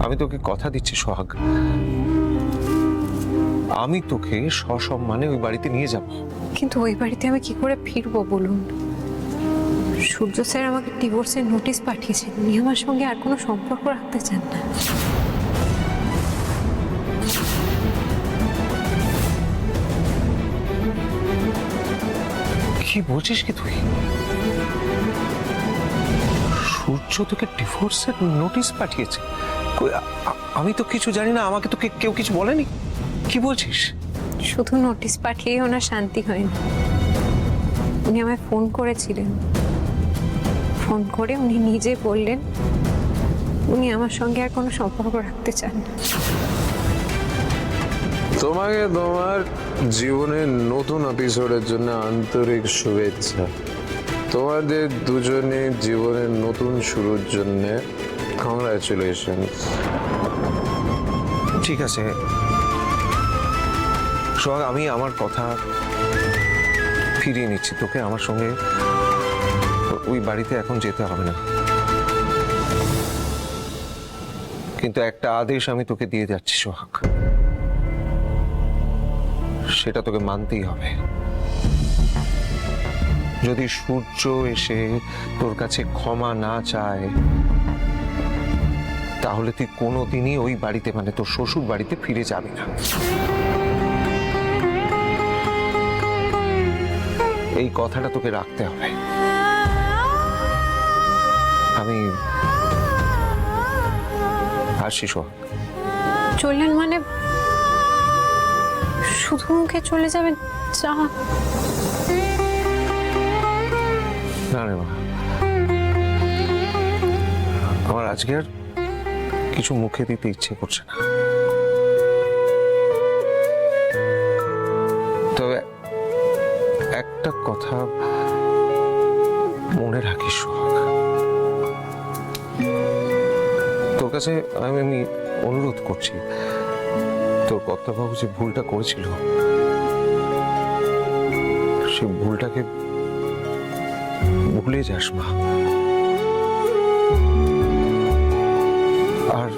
আমি তোকে কথা দিচ্ছি সোহাগ, আমি তোকে সসম্মানে ওই বাড়িতে নিয়ে যাব। কিন্তু ওই বাড়িতে আমি কি করে ফিরবো বলুন? সূর্য স্যার আমাকে ডিভোর্সের নোটিশ পাঠিয়েছেন, উনি আমার সঙ্গে আর কোনো সম্পর্ক রাখতে চান না। কি বলছিস কি তুই? সূর্য তোকে ডিভোর্সের নোটিশ পাঠিয়েছে? আমি তো কিছু জানি না, আমাকে তো কেউ কিছু বলেনি। কি বলছিস? শুধু নোটিশ পাঠিয়েই ওনার শান্তি হয়নি, উনি আমায় ফোন করেছিলেন। ফোন করে উনি নিজে বললেন উনি আমার সঙ্গে আর কোনো সম্পর্ক রাখতে চান না। তোমাকে তোমার জীবনের নতুন এপিসোডের জন্য আন্তরিক শুভেচ্ছা। তোমাদের দুজনের জীবনের নতুন শুরুর জন্য কংগ্রাচুলেশন। ঠিক আছে সোহাগ, আমি আমার কথা ফিরিয়ে নিচ্ছি। তোকে আমার সঙ্গে ওই বাড়িতে এখন যেতে হবে না, কিন্তু একটা আদেশ আমি তোকে দিয়ে যাচ্ছি সোহাগ, সেটা তোকে মানতেই হবে। যদি সূর্য এসে তোর কাছে ক্ষমা না চায়, তাহলে তুই কোনোদিনই ওই বাড়িতে, মানে তোর শ্বশুর বাড়িতে ফিরে যাবি না। এই কথাটা তোকে রাখতে হবে। আমি আসছি সোহাগ। চললেন মানে? শুধু মুখে চলে যাবেন? চা? না রে মা, আমার আজকে আর কিছু মুখে দিতে ইচ্ছে করছে না। তবে একটা কথা মনে রাখিস সোহাগ, তোর কাছে আমি অনুরোধ করছি, তোর কর্তাবাবু যে ভুলটা করেছিল, সেই ভুলটাকে ভুলে যাস মা। আর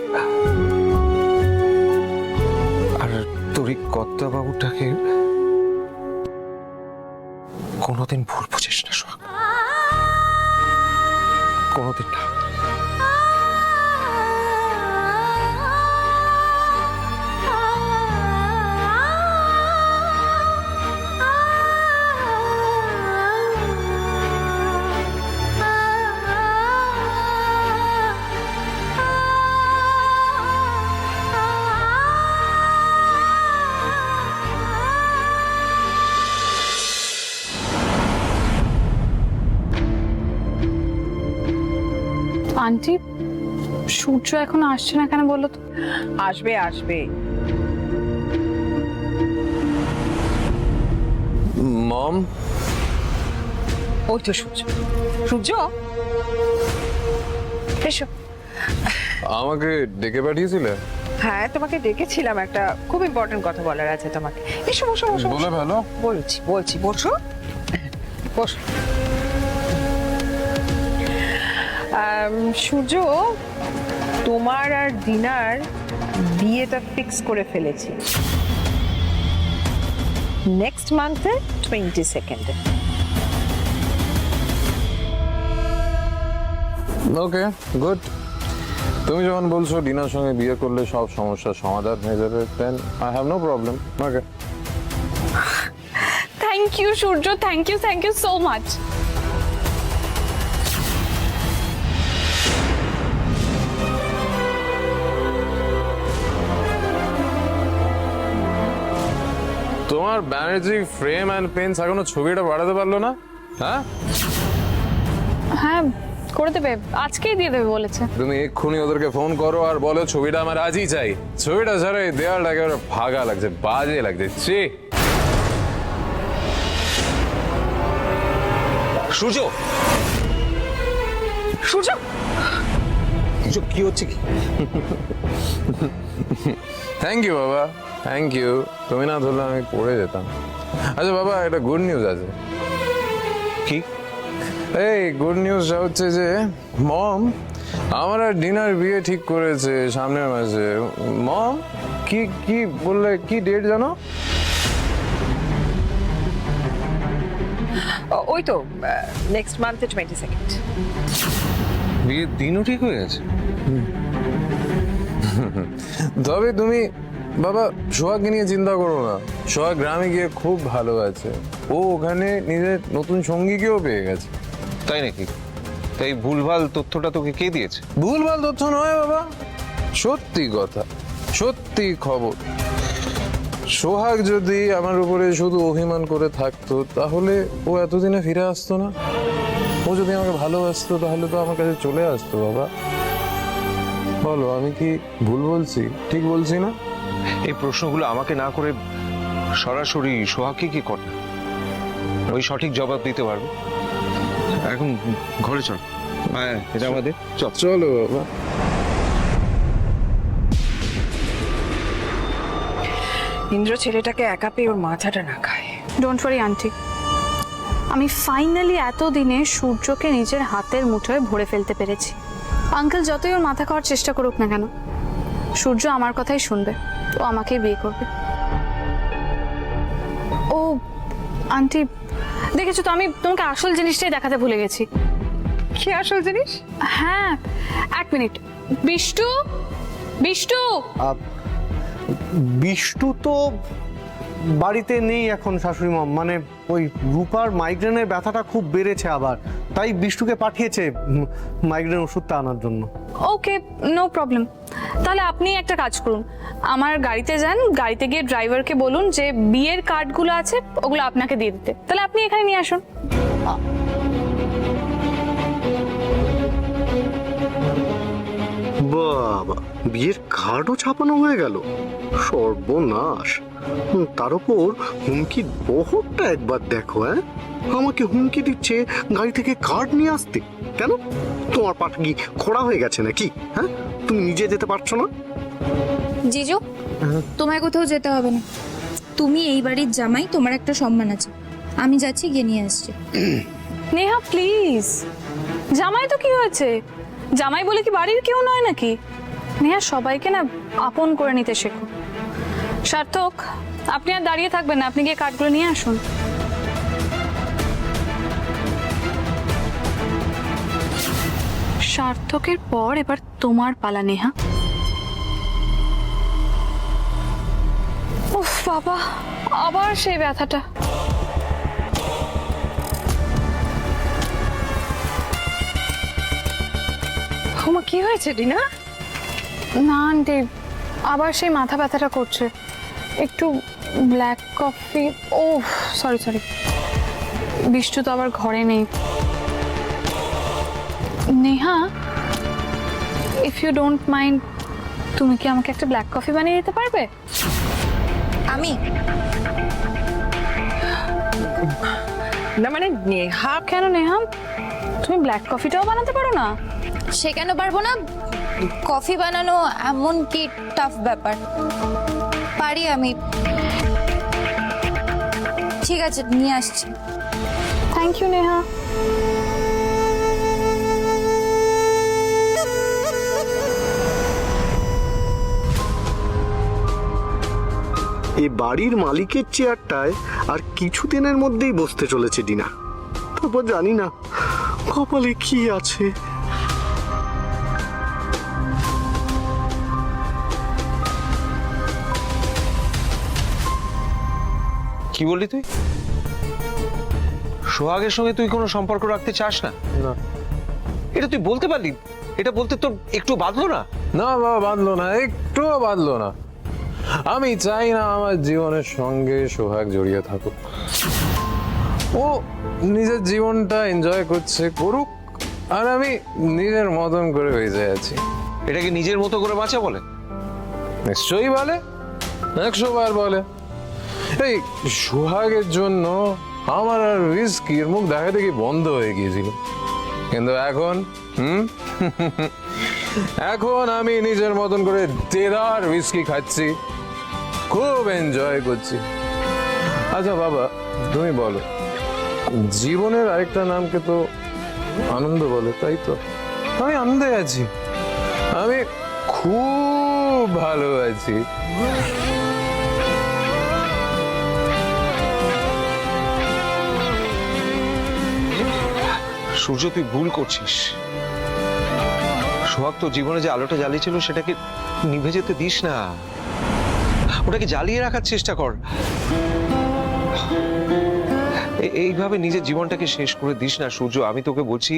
আর তোর এই কর্তাবাবুটাকে কোনোদিন ভুল বুঝিস না সোহাগ, কোনোদিন না। আন্টি, সূর্য এখনো আসছে না কেন বলো তো? আসবে আসবে। মম, ওই তো সূর্য। সূর্য এসো। আমাকে ডেকে পাঠিয়েছিলে? হ্যাঁ, তোমাকে ডেকেছিলাম, একটা খুব ইম্পর্টেন্ট কথা বলার আছে তোমাকে। এসো বসো বসো। বলে ভালো। বলছি বলছি, বসো বসো। সূর্য, তোমার আর দিনার বিয়েটা ফিক্স করে ফেলেছি নেক্সট মান্থে 22 ওকে, গুড। তুমি যখন বলছো ডিনার সঙ্গে বিয়ে করলে সব সমস্যার সমাধান হয়ে যাবে, then I have no problem. Okay, thank you Surya, thank you so much. তোমার ব্যানার্জি ফ্রেম অ্যান্ড পেন্স এখনো ছবিটা বাড়াতে পারলো না? হ্যাঁ হ্যাঁ, করে দেবে, আজকেই দিয়ে দেবে বলেছে। তুমি এক্ষুনি ওদেরকে ফোন করো আর বলো ছবিটা আমার আজই চাই। ছবিটা ছাড়া এই দেয়ালটা একেবারে ভাগা লাগছে, বাজে লাগছে। ছি। সূর্য, সূর্য, সূর্য কি হচ্ছে কি? থ্যাংক ইউ বাবা, থ্যাংক ইউ। তুমি না ধরলে আমি পড়ে যেতাম। আচ্ছা বাবা, একটা গুড নিউজ আছে। কি? এই গুড নিউজটা হচ্ছে যে মম, আমার আর ডিনার বিয়ে ঠিক করেছে সামনের মাসে। মম, কি কি বললে, কি ডেট জানো? ওই তো নেক্সট মান্থে 22nd। বিয়ের দিনও ঠিক হয়ে গেছে? তবে তুমি বাবা সোহাগকে নিয়ে চিন্তা করো না। সোহাগ গ্রামে গিয়ে খুব ভালো আছে। ও ওখানে নিজের নতুন সঙ্গীকেও পেয়ে গেছে। তাই নাকি? তাই ভুলভাল তথ্যটা তোকে কে দিয়েছে? ভুলভাল তথ্য নয় বাবা, সত্যি কথা, সত্যি খবর। সোহাগ যদি আমার উপরে শুধু অভিমান করে থাকতো তাহলে ও এতদিনে ফিরে আসতো না। ও যদি আমাকে ভালোবাসতো তাহলে তো আমার কাছে চলে আসতো বাবা। বলো, আমি কি ভুল বলছি? ঠিক বলছি না? এই প্রশ্নগুলো আমাকে না করে সরাসরি সোহাগকে কি কর, ওই সঠিক জবাব দিতে পারবে। এখন ঘরে চল, হ্যাঁ এটা আমাদের চল। চলো বাবা। ইন্দ্র ছেলেটাকে একা পেয়ে ওর মাথাটা না খায়। ডোন্ট ওয়ারি আন্টি, আমি ফাইনালি এতদিনে সূর্যকে নিজের হাতের মুঠোয় ভরে ফেলতে পেরেছি। আঙ্কেল যতই ওর মাথা খাওয়ার চেষ্টা করুক না কেন, সূর্য আমার কথাই শুনবে, ও আমাকেই বিয়ে করবে। ও আন্টি, দেখেছো তো, আমি তোমাকে আসল জিনিসটাই দেখাতে ভুলে গেছি। কি আসল জিনিস? হ্যাঁ, এক মিনিট। বিষ্টু, বিষ্টু। বিষ্টু তো বাড়িতে নেই এখন শাশুড়ি মা, মানে ওই রূপার মাইগ্রেনের ব্যথাটা খুব বেড়েছে আবার, তাই বিষ্টুকে পাঠিয়েছে মাইগ্রেন ওষুধটা আনার জন্য। ওকে, নো প্রবলেম। তাহলে আপনি একটা কাজ করুন, আমার গাড়িতে যান, গাড়িতে গিয়ে ড্রাইভারকে বলুন যে বিয়ের কার্ডগুলো আছে ওগুলো আপনাকে দিয়ে দিতে। তাহলে আপনি এখানে নিয়ে আসুন। বাবা, বিয়ের কার্ডও ছাপানো হয়ে গেল, সর্বনাশ। তার উপর হুমকির বহরটা একবার দেখো। আমাকে হুমকি দিচ্ছে গাড়ি থেকে কার্ড নিয়ে আসতে। কেন? তোমার পাটা কি খোড়া হয়ে গেছে নাকি? হ্যাঁ, তুমি নিজে যেতে পারছো না? জিজু, তোমায় কোথাও যেতে হবে না। তুমি এই বাড়ির জামাই, তোমার একটা সম্মান আছে। আমি যাচ্ছি, গিয়ে নিয়ে আসছি। নেহা প্লিজ, জামাই তো কি হয়েছে? জামাই বলে কি বাড়ির কেউ নয় নাকি? নেহা, সবাইকে না আপন করে নিতে শেখো। সার্থক, আপনি আর দাঁড়িয়ে থাকবেন না, আপনি গিয়ে কার্ডগুলো নিয়ে আসুন। সার্থকের পর এবার তোমার পালা নেহা। উফ বাবা, আবার সেই ব্যথাটা। ওমা, কি হয়েছে ডিনা? না আন্টি, আবার সেই মাথা ব্যথাটা করছে। একটু ব্ল্যাক কফি। ও সরি সরি, বিষ্টু তো আবার ঘরে নেই। Neha, if you don't mind, তুমি কি আমাকে একটা ব্ল্যাক কফি বানিয়ে দিতে পারবে? আমি না মানে নেহা। কেন নেহা, তুমি ব্ল্যাক কফিটাও বানাতে পারো না? সে কেন পারবো না? কফি বানানো এমন কি টাফ ব্যাপার? পারি আমি। ঠিক আছে, নিয়ে আসছি। Thank you Neha. এই বাড়ির মালিকের চেয়ারটায় আর কিছুদিনের মধ্যেই বসতে চলেছে ডিনা। তারপর জানি না কপালে কি আছে। কি বললি তুই? সোহাগের সঙ্গে তুই কোনো সম্পর্ক রাখতে চাস না? না এটা তুই বলতে পারলি? এটা বলতে তোর একটু বাঁধলো না? না বাবা, বাঁধলো না, একটুও বাঁধলো না। আমি চাই না আমার জীবনের সঙ্গে সোহাগ জড়িয়ে থাকুক। ও নিজের জীবনটা এনজয় করছে, করুক, আর আমি নিজের মতন করে বেঁচে আছি। এটাকে নিজের মতো করে বাঁচা বলে? নিশ্চয়ই বলে, 100 বার বলে। এই সোহাগের জন্য আমার আর হুইস্কির মুখ দেখা দেখি বন্ধ হয়ে গিয়েছিল, কিন্তু এখন এখন আমি নিজের মতন করে দেদার হুইস্কি খাচ্ছি, খুব এনজয় করছি। আচ্ছা বাবা, তুমি বলো, জীবনের আরেকটা নামকে তো আনন্দ বলে, তাই তো? আমি আনন্দে আছি, আমি খুব ভালো আছি। সূর্য, তুই ভুল করছিস। সোহাগ তো জীবনে যে আলোটা জ্বালিয়েছিল সেটাকে নিভে যেতে দিস না, ওটাকে জ্বালিয়ে রাখার চেষ্টা কর। এইভাবে নিজের জীবনটাকে শেষ করে দিস না সূর্য, আমি তোকে বলছি।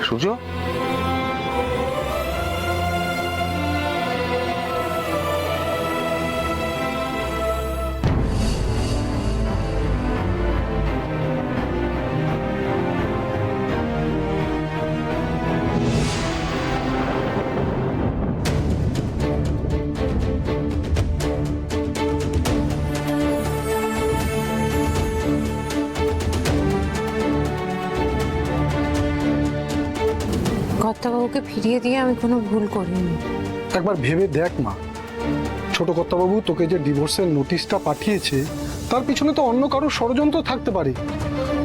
সূর্য, কর্তাবাবুকে ফিরিয়ে দিয়ে আমি কোনো ভুল করিনি। একবার ভেবে দেখ মা, ছোট কর্তাবাবু তোকে যে ডিভোর্সের নোটিশটা পাঠিয়েছে তার পিছনে তো অন্য কারো ষড়যন্ত্র থাকতে পারে।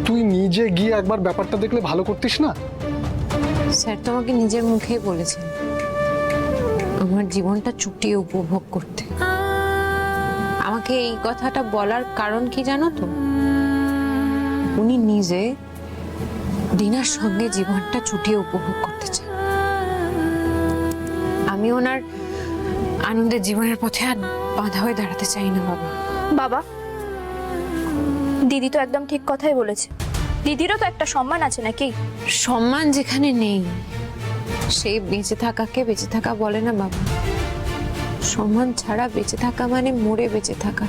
তুই নিজে গিয়ে একবার ব্যাপারটা দেখলে ভালো করতিস না? স্যার তো আমাকে নিজের মুখেই বলেছেন আমার জীবনটা চুটিয়ে উপভোগ করতে। আমাকে এই কথাটা বলার কারণ কি জানো তো? উনি নিজে দিনার সঙ্গে জীবনটা চুটিয়ে উপভোগ করতে চান। আমি ওনার আনন্দের জীবনের পথে আর বাধা হয়ে দাঁড়াতে চাই না বাবা। বাবা, দিদি তো একদম ঠিক কথাই বলেছে। দিদিরও তো একটা সম্মান আছে নাকি? সম্মান যেখানে নেই সেই বেঁচে থাকাকে বেঁচে থাকা বলে না বাবা। সম্মান ছাড়া বেঁচে থাকা মানে মরে বেঁচে থাকা।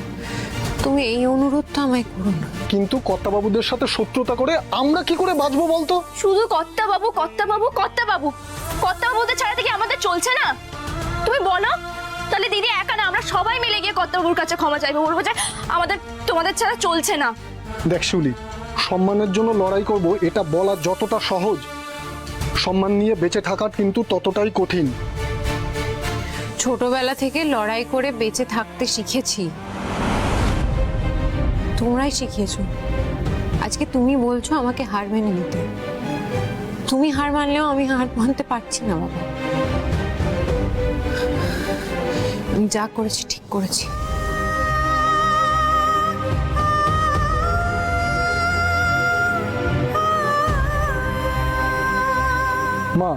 তুমি এই অনুরোধটা আমায় করো না। কিন্তু কর্তাবাবুদের সাথে শত্রুতা করে আমরা কি করে বাঁচবো বলতো? শুধু কর্তাবাবু কর্তাবাবু কর্তাবাবু কর্তাবাবুদের ছাড়া থেকে আমাদের চলছে না। তুমি বলো তাহলে দিদি একা না, আমরা সবাই মিলে গিয়ে কর্তাবাবুর কাছে ক্ষমা চাইবো, বলবো যে আমাদের তোমাদের ছাড়া চলছে না। দেখ শিউলি, সম্মানের জন্য লড়াই করব এটা বলা যতটা সহজ, সম্মান নিয়ে বেঁচে থাকা কিন্তু ততটাই কঠিন। ছোটবেলা থেকে লড়াই করে বেঁচে থাকতে শিখেছি, তোমরাই শিখিয়েছো। আজকে তুমি বলছো আমাকে হার মেনে নিতে। তুমি হার মানলেও আমি হার মানতে পারছি না বাবা। আমি যা করেছি ঠিক করেছি। মা,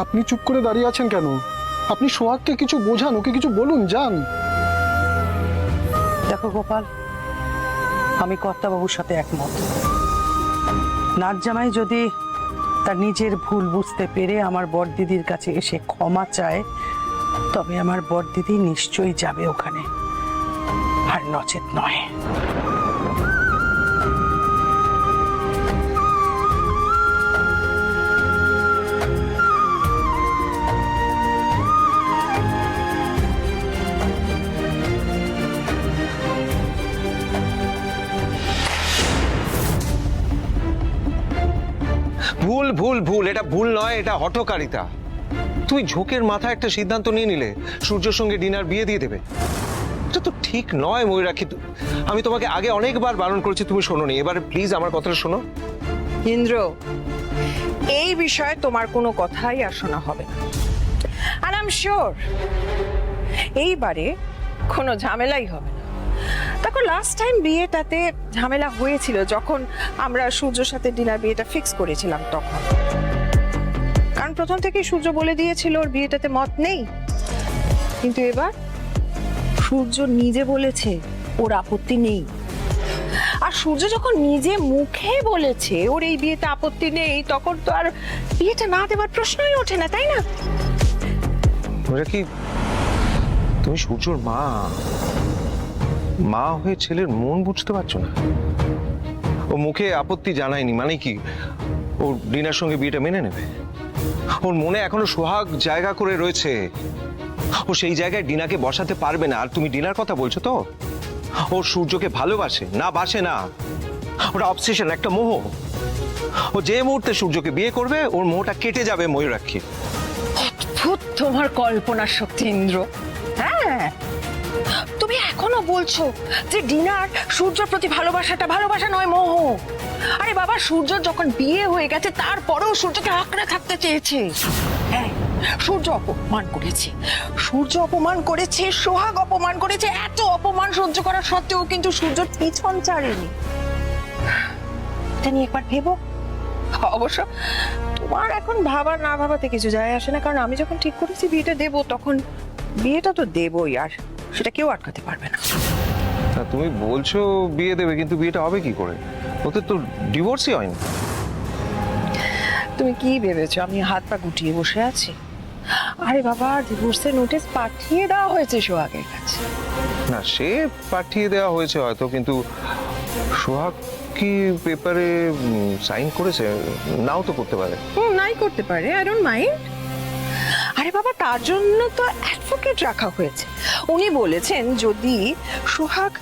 আপনি চুপ করে দাঁড়িয়ে আছেন কেন? আপনি সোহাগকে কিছু বোঝান, ওকে কিছু বলুন, যান। দেখো গোপাল, আমি কর্তাবাবুর সাথে একমত। নাচ জামাই যদি তার নিজের ভুল বুঝতে পেরে আমার বড়দিদির কাছে এসে ক্ষমা চায়, তবে আমার বড়দিদি নিশ্চয়ই যাবে ওখানে, আর নচেত নয়। ভুল ভুল ভুল, এটা ভুল নয়, এটা হঠকারিতা। তুমি ঝোঁকের মাথায় একটা সিদ্ধান্ত নিয়ে নিলে সূর্যের সঙ্গে ডিনার বিয়ে দিয়ে দেবে। এটা তো ঠিক নয় ময়ূরাক্ষী। আমি তোমাকে আগে অনেকবার বারণ করেছি, তুমি শোনোনি। এবারে প্লিজ আমার কথাটা শোনো। ইন্দ্র, এই বিষয়ে তোমার কোনো কথাই আর শোনা হবে না। আর আই এম শিওর এইবারে কোনো ঝামেলাই হবে না। দেখো, লাস্ট টাইম বিয়েটাতে ঝামেলা হয়েছিল যখন আমরা সূর্যর সাথে ডিনার বিয়েটা ফিক্স করেছিলাম তখন। কারণ প্রথম থেকেই সূর্য বলে দিয়েছিল ওর বিয়েটাতে মত নেই। কিন্তু এবার সূর্য নিজে বলেছে ওর আপত্তি নেই। আর সূর্য যখন নিজে মুখে বলেছে ওর এই বিয়েতে আপত্তি নেই, তখন তো আর বিয়েটা না দেওয়ার প্রশ্নই ওঠে না, তাই না? ময়ূরাক্ষী, তুমি সূর্যর মা, মা হয়ে ছেলের মন বুঝতে পারছো না? ও মুখে আপত্তি জানায়নি মানে কি ও ডিনার সঙ্গে বিয়েটা মেনে নেবে? ওর মনে এখনো সোহাগ জায়গা করে রয়েছে। ও সেই জায়গায় ডিনাকে বসাতে পারবে না। আর তুমি ডিনার কথা বলছো তো? ও সূর্যকে ভালোবাসে না, বাসে না। ওটা অবসেশন, একটা মোহ। ও যে মুহূর্তে সূর্যকে বিয়ে করবে ওর মোহটা কেটে যাবে ময়ূরাক্ষী। অদ্ভুত তোমার কল্পনার শক্তি ইন্দ্র। হ্যাঁ, তুমি তুমি এখনো বলছো যে ডিনার সূর্যর প্রতি ভালোবাসাটা ভালোবাসা নয়, মোহ। আরে বাবা, সূর্য যখন বিয়ে হয়ে গেছে তারপরেও সূর্যকে আঁকড়ে থাকতে চেয়েছে। হ্যাঁ, সূর্য অপমান করেছে, সূর্য অপমান করেছে, সোহাগ অপমান করেছে, এত অপমান সহ্য করা সত্ত্বেও কিন্তু সূর্যর পিছন ছাড়েনি। এটা নিয়ে একবার ভেবো। অবশ্য তোমার এখন ভাবা না ভাবাতে কিছু যায় আসে না, কারণ আমি যখন ঠিক করেছি বিয়েটা দেবো, তখন বিয়েটা তো দেবই, আর সেটা কেউ আটকাতে পারবে না। তা তুমি বলছো বিয়ে দেবে, কিন্তু বিয়েটা হবে কি করে? ওদের তো ডিভোর্সই হয়নি। তুমি কি ভেবেছো আমি হাত পা গুটিয়ে বসে আছি? আরে বাবা, ডিভোর্সের নোটিশ পাঠিয়ে দেওয়া হয়েছে সোহাগের কাছে। না, সে পাঠিয়ে দেওয়া হয়েছে হয়তো, কিন্তু সোহাগ কি পেপারে সাইন করেছে? নাও তো করতে পারে। নাই করতে পারে, আই ডোন্ট মাইন্ড। আরে বাবা, তার জন্য তো অ্যাডভোকেট রাখা হয়েছে। উনি বলেছেন যদি সোহাগ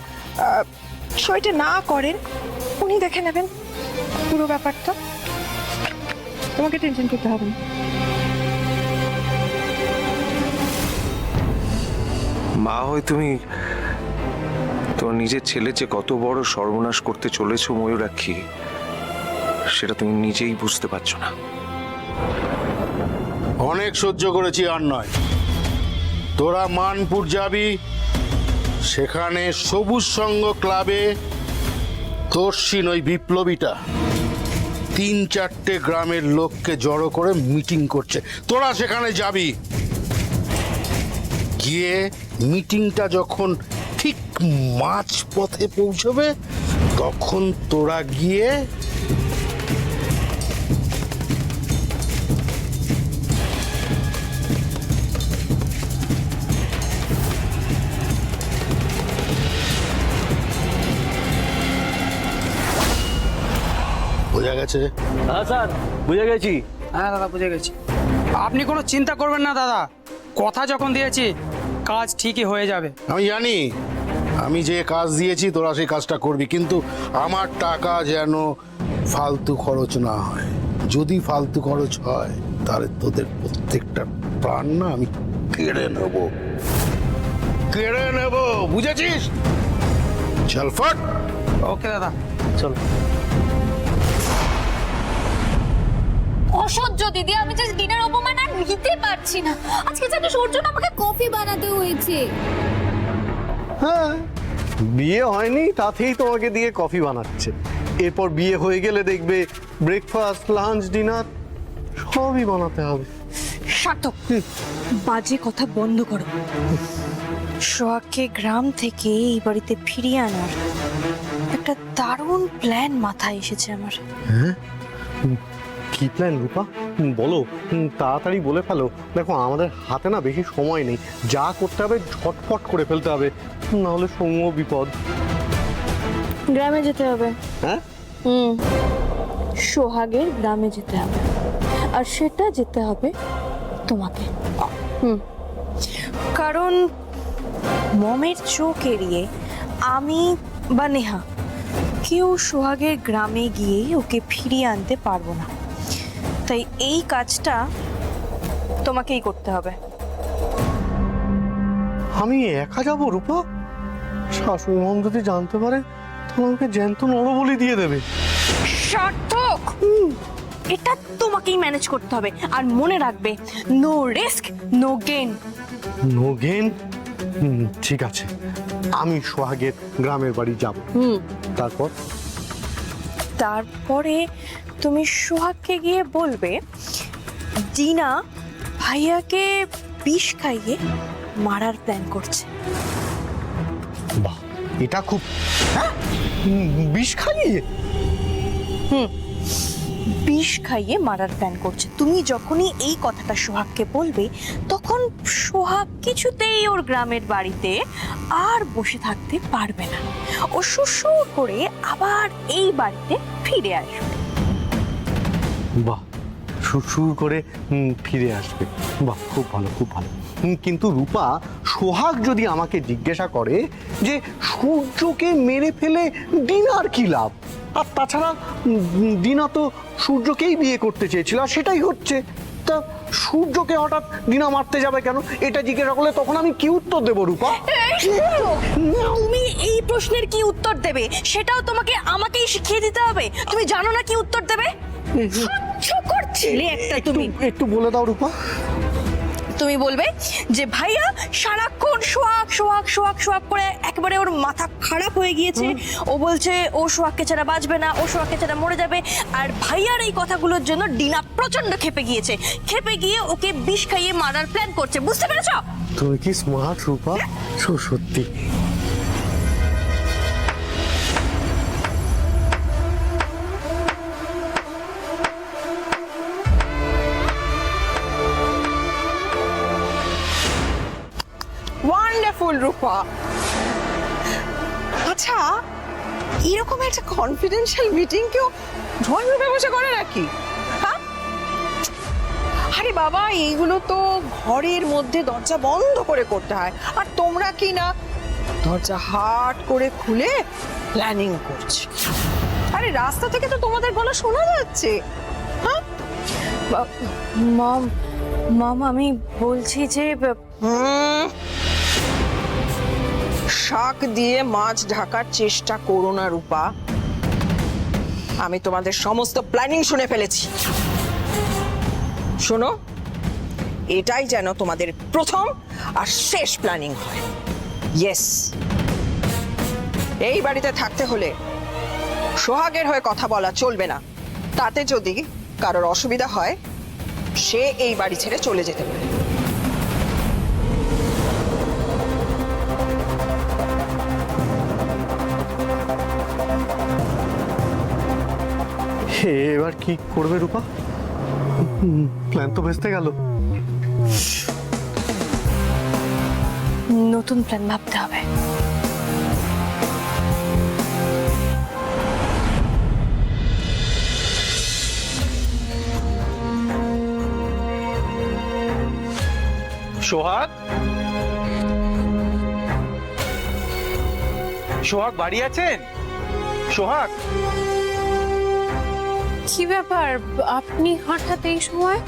সইটা না করেন, উনি দেখে নেবেন পুরো ব্যাপারটা। তোমাকে টেনশন করতে হবে না। মা হয়ে তুমি তোমার নিজের ছেলে যে কত বড় সর্বনাশ করতে চলেছো ময়ূরাক্ষী, সেটা তুমি নিজেই বুঝতে পারছো না। অনেক সহ্য করেছি, আর নয়। তোরা মানপুর যাবি, সেখানে সবুজ সংঘ ক্লাবে তোরসিন ওই বিপ্লবীটা 3-4টে গ্রামের লোককে জড়ো করে মিটিং করছে। তোরা সেখানে যাবি, গিয়ে মিটিংটা যখন ঠিক মাঝ পথে পৌঁছবে, তখন তোরা গিয়ে বোঝা গেছে? হ্যাঁ স্যার, বুঝে গেছি। হ্যাঁ দাদা, বুঝে গেছি। আপনি কোনো চিন্তা করবেন না দাদা, কথা যখন দিয়েছি কাজ ঠিকই হয়ে যাবে। আমি জানি আমি যে কাজ দিয়েছি তোরা সেই কাজটা করবি, কিন্তু আমার টাকা যেন ফালতু খরচ না হয়। যদি ফালতু খরচ হয় তাহলে তোদের প্রত্যেকটা প্রাণ না আমি কেড়ে নেব, কেড়ে নেব, বুঝেছিস? চল ফট। ওকে দাদা, চলো। অসহ্য দিদি, আমি জাস্ট ডিনার অপমান আর নিতে পারছি না। আজকে যেন সূর্য না আমাকে কফি বানাতে হয়েছে। হ্যাঁ, বিয়ে হয়নি তাতেই তোমাকে দিয়ে কফি বানাচ্ছে। এরপর বিয়ে হয়ে গেলে দেখবে ব্রেকফাস্ট, লাঞ্চ, ডিনার সবই বানাতে হবে। সার্থক, বাজে কথা বন্ধ করো। সোহাগকে গ্রাম থেকে এই বাড়িতে ফিরিয়ে আনার একটা দারুণ প্ল্যান মাথায় এসেছে আমার। হ্যাঁ, কি প্ল্যান রূপা? বলো, তাড়াতাড়ি বলে ফেলো। দেখো, আমাদের হাতে না বেশি সময় নেই, যা করতে হবে ঝটপট করে ফেলতে হবে, না হলে সমূহ বিপদ। গ্রামে যেতে হবে। হ্যাঁ, সোহাগের গ্রামে যেতে হবে, আর সেটা যেতে হবে তোমাকে। কারণ মমের চোখ এড়িয়ে আমি বা নেহা কেউ সোহাগের গ্রামে গিয়ে ওকে ফিরিয়ে আনতে পারবো না। তাই এই কাজটা তোমাকেই করতে হবে। আমি একা যাবো রূপা? শাশুড়ি মম যদি জানতে পারে তাহলে আমাকে জ্যান্ত নরবলি দিয়ে দেবে। সার্থক, এটা তোমাকেই ম্যানেজ করতে হবে। আর মনে রাখবে, no risk no gain. No gain? ঠিক আছে, আমি সোহাগের গ্রামের বাড়ি যাব। তারপরে তুমি সোহাগকে গিয়ে বলবে ডিনা ভাইয়াকে বিষ খাইয়ে মারার প্ল্যান করছে। বাহ, এটা খুব। হ্যাঁ, বিষ খাইয়ে? বিষ খাইয়ে মারার প্ল্যান করছে। তুমি যখনই এই কথাটা সোহাগকে বলবে, তখন সোহাগ কিছুতেই ওর গ্রামের বাড়িতে আর বসে থাকতে পারবে না। ও সুসুর করে আবার এই বাড়িতে ফিরে আসবে। বাহ, সুর করে ফিরে আসবে। বাহ, খুব ভালো, খুব ভালো। কিন্তু রূপা, সোহাগ যদি আমাকে জিজ্ঞাসা করে যে সূর্যকে মেরে ফেলে ডিনার কি লাভ, আর তাছাড়া ডিনা তো সূর্যকেই বিয়ে করতে চেয়েছিল, আর সেটাই হচ্ছে, তা সূর্যকে হঠাৎ দিনা মারতে যাবে কেন, এটা জিজ্ঞাসা করলে তখন আমি কি উত্তর দেবো রূপা? তুমি এই প্রশ্নের কি উত্তর দেবে সেটাও আমাকেই শিখিয়ে দিতে হবে? তুমি জানো না কি উত্তর দেবে? হাস্যকর ছেলে একটা তুমি। একটু বলে দাও রূপা। তুমি বলবে যে ভাইয়া সারাক্ষণ সোহাগ সোহাগ সোহাগ সোহাগ করে একেবারে ওর মাথা খারাপ হয়ে গিয়েছে, ও বলছে ও সোহাগকে ছাড়া বাঁচবে না, ও সোহাগকে ছাড়া মরে যাবে। আর ভাইয়ার এই কথাগুলোর জন্য ডিনা প্রচন্ড খেপে গিয়েছে, খেপে গিয়ে ওকে বিষ খাইয়ে মারার প্ল্যান করছে, বুঝতে পেরেছো? তুমি কি স্মার্ট রূপা, সত্যি। ওয়ান্ডারফুল রূপা। আচ্ছা, এরকম একটা কনফিডেন্সিয়াল মিটিং কেউ ড্রয়িং রুমে বসে করে নাকি? হ্যাঁ, আরে বাবা, এইগুলো তো ঘরের মধ্যে দরজা বন্ধ করে করতে হয়, আর তোমরা কি না দরজা হাট করে খুলে প্ল্যানিং করছো? আরে রাস্তা থেকে তো তোমাদের গলা শোনা যাচ্ছে। হ্যাঁ মম, আমি বলছি যে শাক দিয়ে মাছ ঢাকার চেষ্টা করো না রূপা। আমি তোমাদের সমস্ত প্ল্যানিং শুনে ফেলেছি। শোনো, এটাই যেন তোমাদের প্রথম আর শেষ প্ল্যানিং হয়। ইয়েস, এই বাড়িতে থাকতে হলে সোহাগের হয়ে কথা বলা চলবে না। তাতে যদি কারোর অসুবিধা হয়, সে এই বাড়ি ছেড়ে চলে যেতে পারে। এবার কি করবে রূপা? প্ল্যান তো ভেস্তে গেল। নতুন প্ল্যান ভাবতে হবে। সোহাগ, সোহাগ বাড়ি আছেন? সোহাগ, কি ব্যাপার, আপনি হঠাৎ এই সময়?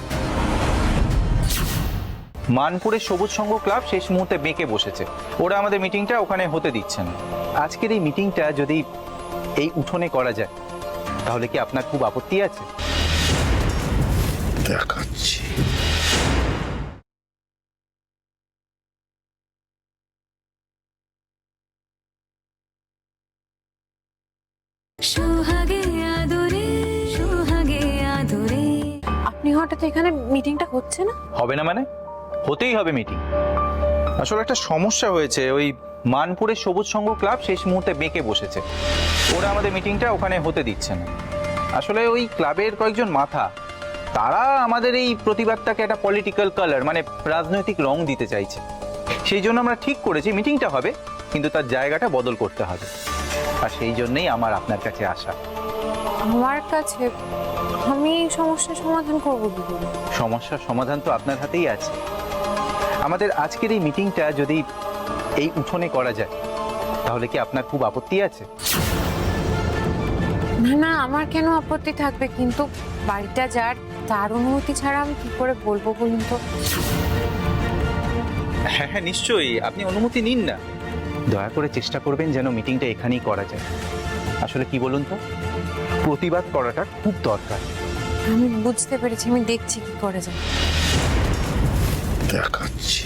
মানপুরের সবুজ সংঘ ক্লাব শেষ মুহূর্তে বেঁকে বসেছে, ওরা আমাদের মিটিংটা ওখানে হতে দিচ্ছে না। আজকের এই মিটিংটা যদি এই উঠোনে করা যায় তাহলে কি আপনার খুব আপত্তি আছে? দেখাচ্ছি। আপনি হঠাৎ এখানে মিটিংটা হচ্ছে না? হবে না মানে? হতেই হবে মিটিং। আসলে একটা সমস্যা হয়েছে, ওই মানপুরের সবুজ সংঘ ক্লাব শেষ মুহূর্তে বেঁকে বসেছে, ওরা আমাদের মিটিংটা ওখানে হতে দিচ্ছে না। আসলে ওই ক্লাবের কয়েকজন মাথা, তারা আমাদের এই প্রতিবাদটাকে একটা পলিটিক্যাল কালার মানে রাজনৈতিক রং দিতে চাইছে। সেই জন্য আমরা ঠিক করেছি মিটিংটা হবে, কিন্তু তার জায়গাটা বদল করতে হবে। আর সেই জন্যই আমার আপনার কাছে আসা। আমার কাছে? আমি এই সমস্যার সমাধান করবো কি করে? সমস্যার সমাধান তো আপনার হাতেই আছে। আমাদের আজকের এই মিটিংটা যদি এই উঠোনে করা যায় তাহলে কি আপনার খুব আপত্তি আছে? না না, আমার কেন আপত্তি থাকবে, কিন্তু বাড়িটা যার, তার অনুমতি ছাড়া আমি কি করে বলবো বলুন তো? হ্যাঁ হ্যাঁ, নিশ্চয়ই, আপনি অনুমতি নিন না। দয়া করে চেষ্টা করবেন যেন মিটিংটা এখানেই করা যায়। আসলে কি বলুন তো, প্রতিবাদ করাটা খুব দরকার। আমি বুঝতে পেরেছি, আমি দেখছি কি করা যায়। দেখাচ্ছি।